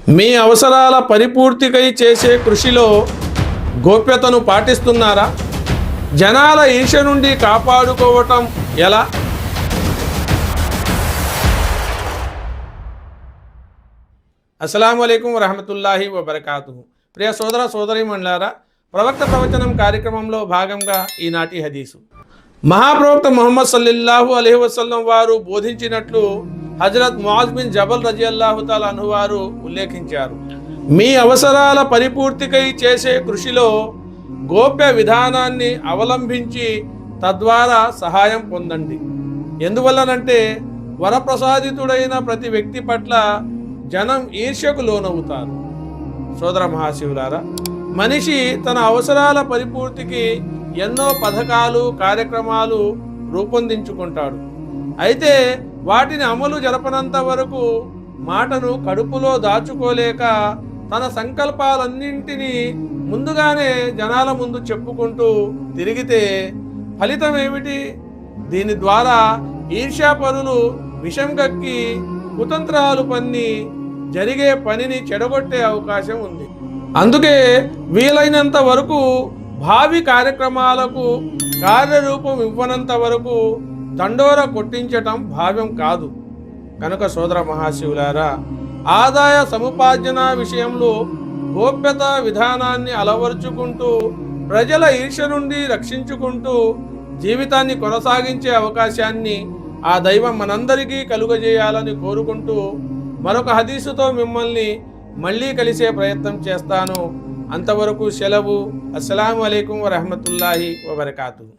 మీ అవసరాల పరిపూర్తికై చేసే కృషిలో గోప్యతను పాటిస్తున్నారా? జనాల ఈర్ష్య నుండి కాపాడుకోవటం ఎలా? అస్సలాము అలైకుం వరహమతుల్లాహి వబరకాతుహు. ప్రియ సోదర సోదరీమణులారా, ప్రవక్త ప్రవచనం కార్యక్రమంలో భాగంగా ఈనాటి హదీసు. మహాప్రవక్త ముహమ్మద్ సల్లల్లాహు అలైహి వసల్లం వారు బోధించినట్లు హజరత్ ముఆజ్ బిన్ జబల్ రజియల్లాహు తఆలా అన్హు వారు ఉల్లేఖించారు. మీ అవసరాల పరిపూర్తికై చేసే కృషిలో గోప్య విధానాన్ని అవలంబించి తద్వారా సహాయం పొందండి. ఎందువల్లనంటే వరప్రసాదితుడైన ప్రతి వ్యక్తి పట్ల జనం ఈర్ష్యకు లోనవుతారు. సోదర మహాశివులారా, మనిషి తన అవసరాల పరిపూర్తికి ఎన్నో పథకాలు కార్యక్రమాలు రూపొందించుకుంటాడు. అయితే వాటిని అమలు జరపనంత వరకు మాటను కడుపులో దాచుకోలేక తన సంకల్పాలన్నింటినీ ముందుగానే జనాల ముందు చెప్పుకుంటూ తిరిగితే ఫలితం ఏమిటి? దీని ద్వారా ఈర్ష్యాపరులు విషం కక్కి కుతంత్రాలు పన్ని జరిగే పనిని చెడగొట్టే అవకాశం ఉంది. అందుకే వీలైనంత వరకు భావి కార్యక్రమాలకు కార్యరూపం ఇవ్వనంత వరకు దండోర కొట్టించటం భావ్యం కాదు. కనుక సోదర మహాశివులారా, ఆదాయ సముపార్జన విషయంలో గోప్యత విధానాన్ని అలవరుచుకుంటూ ప్రజల ఈర్ష్య నుండి రక్షించుకుంటూ జీవితాన్ని కొనసాగించే అవకాశాన్ని ఆ దైవం మనందరికీ కలుగజేయాలని కోరుకుంటూ మరొక హదీసుతో మిమ్మల్ని మళ్ళీ కలిసే ప్రయత్నం చేస్తాను. అంతవరకు సెలవు. అస్సలాము అలైకుం వరహమతుల్లాహి వబరకాతుహు.